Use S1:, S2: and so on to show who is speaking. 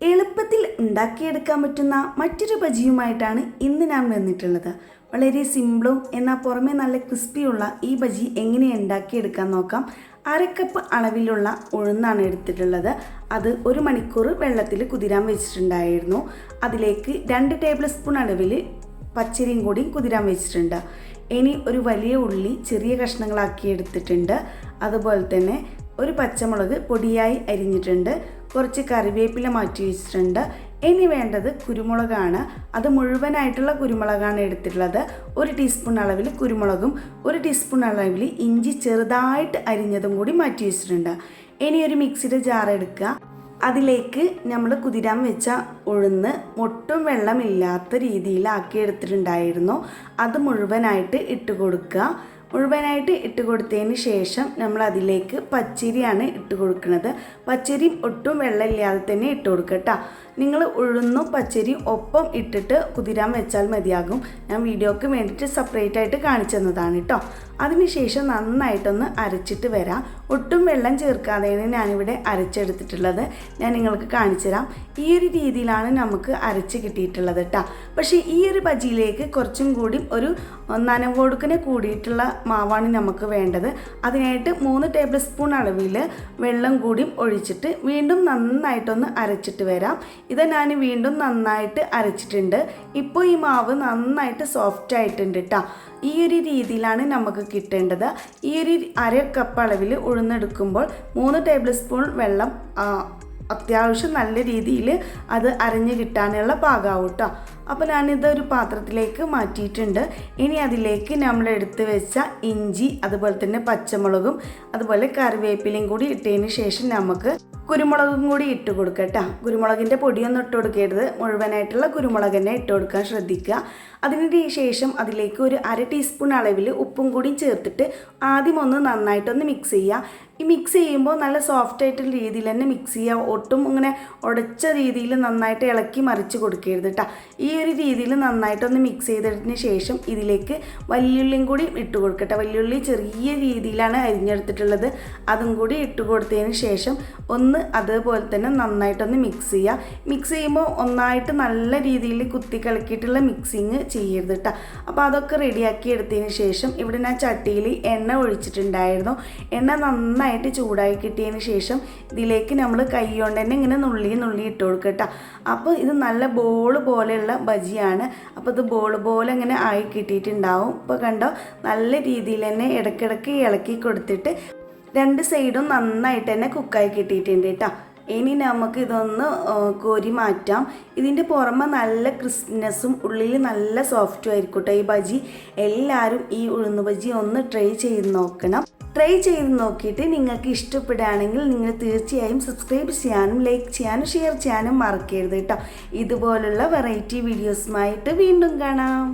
S1: എളുപ്പത്തിൽ ഉണ്ടാക്കിയെടുക്കാൻ പറ്റുന്ന മറ്റൊരു ബജിയുമായിട്ടാണ് ഇന്ന് ഞാൻ വന്നിട്ടുള്ളത്. വളരെ സിമ്പിളും എന്നാൽ പുറമെ നല്ല ക്രിസ്പിയുള്ള ഈ ബജി എങ്ങനെ ഉണ്ടാക്കിയെടുക്കാൻ നോക്കാം. അരക്കപ്പ് അളവിലുള്ള ഉഴുന്നാണ് എടുത്തിട്ടുള്ളത്. അത് 1 മണിക്കൂർ വെള്ളത്തിൽ കുതിരാൻ വെച്ചിട്ടുണ്ടായിരുന്നു. അതിലേക്ക് 2 ടേബിൾ സ്പൂൺ അളവിൽ പച്ചരിയും കൂടി കുതിരാൻ വെച്ചിട്ടുണ്ട്. ഇനി ഒരു വലിയ ഉള്ളി ചെറിയ കഷ്ണങ്ങളാക്കി എടുത്തിട്ടുണ്ട്. അതുപോലെ തന്നെ ഒരു പച്ചമുളക് പൊടിയായി അരിഞ്ഞിട്ടുണ്ട്. കുറച്ച് കറിവേപ്പില മാറ്റി വെച്ചിട്ടുണ്ട്. ഇനി വേണ്ടത് കുരുമുളകാണ്. അത് മുഴുവനായിട്ടുള്ള കുരുമുളകാണ് എടുത്തിട്ടുള്ളത്. 1 ടീസ്പൂൺ അളവിൽ കുരുമുളകും 1 ടീസ്പൂൺ അളവിൽ ഇഞ്ചി ചെറുതായിട്ട് അരിഞ്ഞതും കൂടി മാറ്റി വെച്ചിട്ടുണ്ട്. ഇനി ഒരു മിക്സിയുടെ ജാർ എടുക്കുക. അതിലേക്ക് നമ്മൾ കുതിരാൻ വെച്ച ഉഴുന്ന് ഒട്ടും വെള്ളമില്ലാത്ത രീതിയിലാക്കി എടുത്തിട്ടുണ്ടായിരുന്നു. അത് മുഴുവനായിട്ട് ഇട്ട് കൊടുക്കുക. മുഴുവനായിട്ട് ഇട്ട് കൊടുത്തതിന് ശേഷം നമ്മൾ അതിലേക്ക് പച്ചരിയാണ് ഇട്ട് കൊടുക്കുന്നത്. പച്ചരിയും ഒട്ടും വെള്ളമില്ലാതെ തന്നെ ഇട്ട് കൊടുക്കുക കേട്ടോ. നിങ്ങൾ ഉഴുന്നും പച്ചരിയും ഒപ്പം ഇട്ടിട്ട് കുതിരാൻ വെച്ചാൽ മതിയാകും. ഞാൻ വീഡിയോക്ക് വേണ്ടിയിട്ട് സെപ്പറേറ്റ് ആയിട്ട് കാണിച്ചു തന്നതാണ് കേട്ടോ. അതിനുശേഷം നന്നായിട്ടൊന്ന് അരച്ചിട്ട് വരാം. ഒട്ടും വെള്ളം ചേർക്കാതെയാണ് ഞാനിവിടെ അരച്ചെടുത്തിട്ടുള്ളത്. ഞാൻ നിങ്ങൾക്ക് കാണിച്ചു തരാം. ഈ ഒരു രീതിയിലാണ് നമുക്ക് അരച്ച് കിട്ടിയിട്ടുള്ളത് കേട്ടോ. പക്ഷേ ഈ ഒരു ബജിയിലേക്ക് കുറച്ചും കൂടി ഒരു നനവൊടുക്കിനെ കൂടിയിട്ടുള്ള മാവാണ് നമുക്ക് വേണ്ടത്. അതിനായിട്ട് 3 ടേബിൾ സ്പൂൺ അളവിൽ വെള്ളം കൂടി ഒഴിച്ചിട്ട് വീണ്ടും നന്നായിട്ടൊന്ന് അരച്ചിട്ട് വരാം. ഇത് ഞാൻ വീണ്ടും നന്നായിട്ട് അരച്ചിട്ടുണ്ട്. ഇപ്പോൾ ഈ മാവ് നന്നായിട്ട് സോഫ്റ്റ് ആയിട്ടുണ്ട് കേട്ടോ. ഈ ഒരു രീതിയിലാണ് നമുക്ക് കിട്ടേണ്ടത്. ഈ ഒരു 1/2 കപ്പ് അളവിൽ ഉഴുന്നെടുക്കുമ്പോൾ 3 ടേബിൾ സ്പൂൺ വെള്ളം അത്യാവശ്യം നല്ല രീതിയിൽ അത് അരഞ്ഞ് കിട്ടാനുള്ള പാകമാവും കേട്ടോ. അപ്പോൾ ഞാനിതൊരു പാത്രത്തിലേക്ക് മാറ്റിയിട്ടുണ്ട്. ഇനി അതിലേക്ക് നമ്മൾ എടുത്ത് വെച്ച ഇഞ്ചി അതുപോലെ തന്നെ പച്ചമുളകും അതുപോലെ കറിവേപ്പിലയും കൂടി ഇട്ടതിന് ശേഷം നമുക്ക് കുരുമുളകും കൂടി ഇട്ട് കൊടുക്കുക കേട്ടോ. കുരുമുളകിൻ്റെ പൊടിയൊന്നും ഇട്ട് കൊടുക്കരുത്. മുഴുവനായിട്ടുള്ള കുരുമുളക് തന്നെ ഇട്ട് കൊടുക്കാൻ ശ്രദ്ധിക്കുക. അതിന് ശേഷം അതിലേക്ക് ഒരു 1/2 ടീസ്പൂൺ അളവിൽ ഉപ്പും കൂടി ചേർത്തിട്ട് ആദ്യം ഒന്ന് നന്നായിട്ടൊന്ന് മിക്സ് ചെയ്യുക. ഈ മിക്സ് ചെയ്യുമ്പോൾ നല്ല സോഫ്റ്റ് ആയിട്ടുള്ള രീതിയിൽ തന്നെ മിക്സ് ചെയ്യുക. ഒട്ടും ഇങ്ങനെ ഉടച്ച രീതിയിൽ നന്നായിട്ട് ഇളക്കി മറിച്ച് കൊടുക്കരുത് കേട്ടോ. ഈ ഒരു രീതിയിൽ നന്നായിട്ടൊന്ന് മിക്സ് ചെയ്തതിന് ശേഷം ഇതിലേക്ക് വലിയുള്ളിയും കൂടി ഇട്ട് കൊടുക്കട്ടെ. വലിയുള്ളി ചെറിയ രീതിയിലാണ് അരിഞ്ഞെടുത്തിട്ടുള്ളത്. അതും കൂടി ഇട്ട് കൊടുത്തതിന് ശേഷം ഒന്ന് അതുപോലെ തന്നെ നന്നായിട്ടൊന്ന് മിക്സ് ചെയ്യുക. മിക്സ് ചെയ്യുമ്പോൾ ഒന്നായിട്ട് നല്ല രീതിയിൽ കുത്തി കലക്കിയിട്ടുള്ള മിക്സിങ് ചെയ്യരുത് കേട്ടോ. അപ്പോൾ അതൊക്കെ റെഡിയാക്കി എടുത്തതിന് ശേഷം ഇവിടെ ഞാൻ ചട്ടിയിൽ എണ്ണ ഒഴിച്ചിട്ടുണ്ടായിരുന്നു. എണ്ണ നന്നായിട്ട് ചൂടായി കിട്ടിയതിന് ശേഷം ഇതിലേക്ക് നമ്മൾ കൈ കൊണ്ട് തന്നെ ഇങ്ങനെ നുള്ളി ഇട്ട് കൊടുക്കുക കേട്ടോ. അപ്പോൾ ഇത് നല്ല ബോൾ പോലെയുള്ള ബജിയാണ്. അപ്പോൾ ഇത് ബോൾ പോലെ ഇങ്ങനെ ആയി കിട്ടിയിട്ടുണ്ടാവും. ഇപ്പോൾ കണ്ടോ, നല്ല രീതിയിൽ തന്നെ ഇടയ്ക്കിടയ്ക്ക് ഇളക്കി കൊടുത്തിട്ട് 2 സൈഡും നന്നായിട്ട് തന്നെ കുക്കായി കിട്ടിയിട്ടുണ്ട് കേട്ടോ. ഇനി നമുക്ക് ഇതൊന്ന് കോരി മാറ്റാം. ഇതിൻ്റെ പുറമെ നല്ല ക്രിസ്പിനെസ്സും ഉള്ളിൽ നല്ല സോഫ്റ്റും ആയിരിക്കും കേട്ടോ ഈ ബജി. എല്ലാവരും ഈ ഉഴുന്ന് ബജി ഒന്ന് ട്രൈ ചെയ്ത് നോക്കണം. ട്രൈ ചെയ്ത് നോക്കിയിട്ട് നിങ്ങൾക്ക് ഇഷ്ടപ്പെടുകയാണെങ്കിൽ നിങ്ങൾ തീർച്ചയായും സബ്സ്ക്രൈബ് ചെയ്യാനും ലൈക്ക് ചെയ്യാനും ഷെയർ ചെയ്യാനും മറക്കരുത് കേട്ടോ. ഇതുപോലുള്ള വെറൈറ്റി വീഡിയോസുമായിട്ട് വീണ്ടും കാണാം.